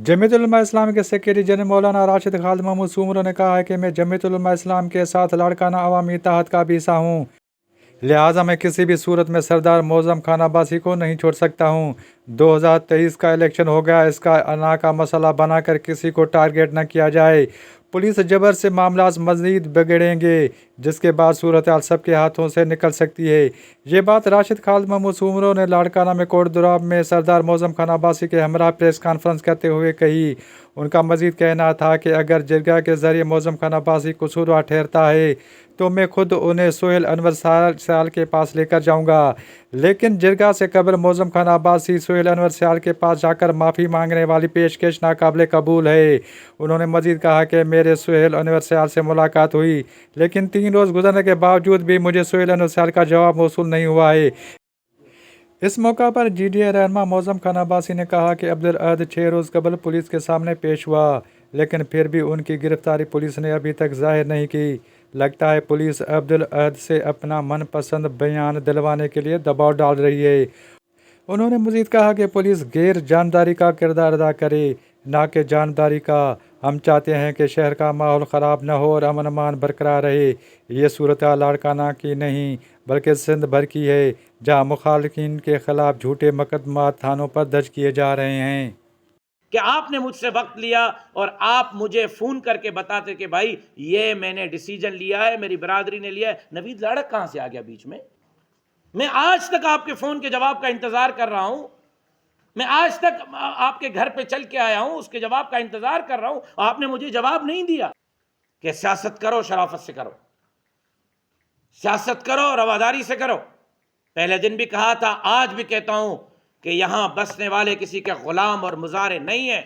जमीयत उलमा इस्लाम के secretary general मौलाना राशिद खालिद महमूद सूमरो ने कहा है कि मैं जमीयत उलमा इस्लाम के साथ लाड़काना अवामी इत्तेहाद का भी हिस्सा हूँ, लिहाजा मैं किसी भी सूरत में सरदार मोअज़्ज़म खान अब्बासी को नहीं छोड़ सकता हूँ। 2023 का इलेक्शन हो गया, इसका अना का मसला बनाकर किसी को टारगेट न किया जाए। पुलिस जबर से मामला मज़ीद बिगड़ेंगे, जिसके बाद सूरत हाल सबके हाथों से निकल सकती है। ये बात राशिद खालिद महमूद सूमरो ने लाड़काना में कोट दुराब में सरदार मोअज़्ज़म खान अब्बासी के हमरा प्रेस कॉन्फ्रेंस करते हुए कही। उनका मज़ीद कहना था कि अगर जिरगा के ज़रिए मोअज़्ज़म खान अब्बासी कसूरवार ठहरता है तो मैं खुद उन्हें सोहेल अनवर सयाल के पास लेकर जाऊंगा, लेकिन जिरगा से कबल मोअज़्ज़म खान अब्बासी सोहेल अनवर सयाल के पास जाकर माफ़ी मांगने वाली पेशकश नाकाबिल कबूल है। उन्होंने मज़ीद कहा कि मेरे सोहेल अनवर सयाल से मुलाकात हुई, लेकिन 3 रोज़ गुजरने के बावजूद भी मुझे सोहेल अनवर सयाल का जवाब मौसूल नहीं हुआ है। इस मौका पर GDA रहनुमा मोअज़्ज़म खान अब्बासी ने कहा कि अब्दुल अहद 6 रोज़ कबल पुलिस के सामने पेश हुआ, लेकिन फिर भी उनकी गिरफ्तारी पुलिस ने अभी तक जाहिर नहीं की। लगता है पुलिस अब्दुल अहद से अपना मनपसंद बयान दिलवाने के लिए दबाव डाल रही है। उन्होंने मज़ीद कहा कि पुलिस गैर जानबदारी का किरदार अदा करे, ना कि जानबदारी का। हम चाहते हैं कि शहर का माहौल ख़राब न हो और अमन अमान बरकरार रहे। ये सूरत लाड़काना की नहीं बल्कि सिंध भर की है, जहाँ मुखालिफिन के ख़िलाफ़ झूठे मुकदमा थानों पर दर्ज किए जा रहे हैं कि आपने मुझसे वक्त लिया और आप मुझे फ़ोन करके बताते कि भाई ये मैंने डिसीजन लिया है, मेरी बरादरी ने लिया है। नवीद लाड़क कहाँ से आ गया बीच में? मैं आज तक आपके फ़ोन के जवाब का इंतज़ार कर रहा हूँ। मैं आज तक आपके घर पे चल के आया हूँ, उसके जवाब का इंतज़ार कर रहा हूँ, आपने मुझे जवाब नहीं दिया कि सियासत करो, शराफत से करो, सियासत करो, रवादारी से करो। पहले दिन भी कहा था, आज भी कहता हूँ कि यहाँ बसने वाले किसी के ग़ुलाम और मुजारे नहीं है।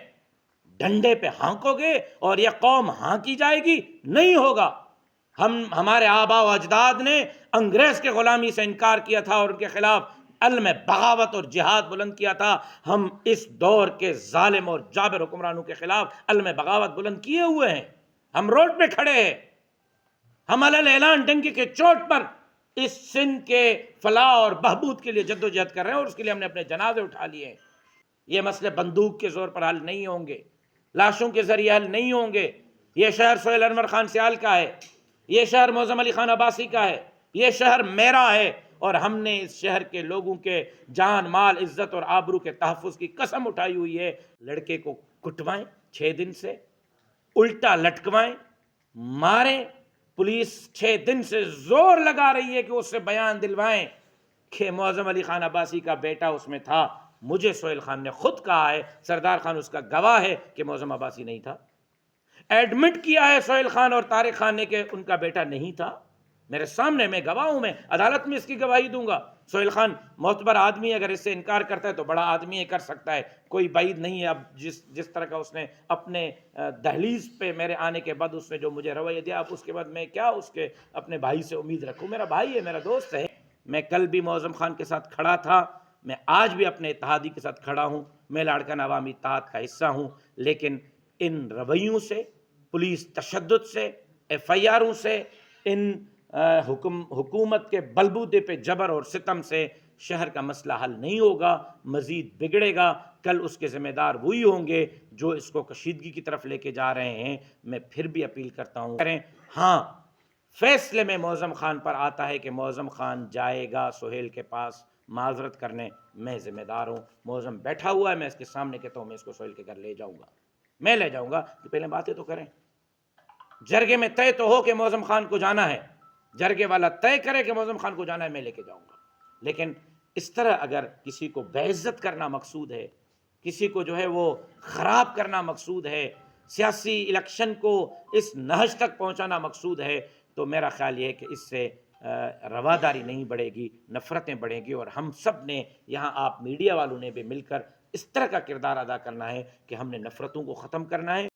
डंडे पे हाँकोगे और यह कौम हाँकी जाएगी? नहीं होगा। हमारे आबा व अजदाद ने अंग्रेज़ के ग़ुलामी से इनकार किया था और उनके ख़िलाफ़ अलम बगावत और जिहाद बुलंद किया था। हम इस दौर के जालिम और जाबिर हुक्मरानों के ख़िलाफ़ अलम बगावत बुलंद किए हुए हैं। हम रोड पे खड़े हैं। हम अलल ऐलान डंके के चोट पर इस सिंध के फलाह और बहबूद के लिए जद्दोजहद कर रहे हैं और उसके लिए हमने अपने जनाजे उठा लिए हैं। ये मसले बंदूक के ज़ोर पर हल नहीं होंगे, लाशों के ज़रिए हल नहीं होंगे। ये शहर सोहेल अनवर खान सयाल का है, ये शहर मोअज़्ज़म अली खान अब्बासी का है, ये शहर मेरा है और हमने इस शहर के लोगों के जान माल इज़्ज़त और आबरू के तहफ़्फ़ुज़ की कसम उठाई हुई है। लड़के को कुटवाएं 6 दिन से, उल्टा लटकवाएं, मारें। पुलिस 6 दिन से जोर लगा रही है कि उससे बयान दिलवाएं कि मोअज़्ज़म अली खान अब्बासी का बेटा उसमें था। मुझे सोहेल खान ने खुद कहा है, सरदार खान उसका गवाह है, कि मोअज़्ज़म अब्बासी नहीं था। एडमिट किया है सोहेल खान और तारिक खान ने कि उनका बेटा नहीं था। मेरे सामने, मैं गवाह हूं, मैं अदालत में इसकी गवाही दूंगा। सोहेल खान मोतबर आदमी है, अगर इससे इनकार करता है तो बड़ा आदमी है, कर सकता है, कोई बाइद नहीं है। अब जिस तरह का उसने अपने दहलीज पे मेरे आने के बाद उसने जो मुझे रवैया दिया, अब उसके बाद मैं क्या उसके अपने भाई से उम्मीद रखूँ? मेरा भाई है, मेरा दोस्त है। मैं कल भी मोअज़्ज़म खान के साथ खड़ा था, मैं आज भी अपने इत्तेहादी के साथ खड़ा हूँ। मैं लाड़काना अवामी इत्तेहाद का हिस्सा हूँ, लेकिन इन रवैयों से, पुलिस तशद्दुद से, FIRों से, इन हुकूमत के बलबूते पे जबर और सितम से शहर का मसला हल नहीं होगा, मज़ीद बिगड़ेगा। कल उसके ज़िम्मेदार वही होंगे जो इसको कशीदगी की तरफ लेके जा रहे हैं। मैं फिर भी अपील करता हूँ करें। हाँ, फैसले में मोअज़्ज़म खान पर आता है कि मोअज़्ज़म खान जाएगा सोहेल के पास माजरत करने, मैं ज़िम्मेदार हूँ। मोअज़्ज़म बैठा हुआ है, मैं इसके सामने कहता हूँ मैं इसको सोहेल के घर ले जाऊँगा, मैं ले जाऊँगा। तो पहले बातें तो करें, जरगे में तय तो हो कि मोअज़्ज़म खान को जाना है, जरगे वाला तय करे कि मोअज़्ज़म खान को जाना है, मैं लेके जाऊँगा। लेकिन इस तरह अगर किसी को बेइज्जत करना मकसूद है, किसी को जो है वो ख़राब करना मकसूद है, सियासी इलेक्शन को इस नहज तक पहुँचाना मकसूद है, तो मेरा ख़्याल ये है कि इससे रवादारी नहीं बढ़ेगी, नफ़रतें बढ़ेंगी। और हम सब ने यहाँ, आप मीडिया वालों ने भी मिलकर इस तरह का किरदार अदा करना है कि हमने नफ़रतों को ख़त्म करना है।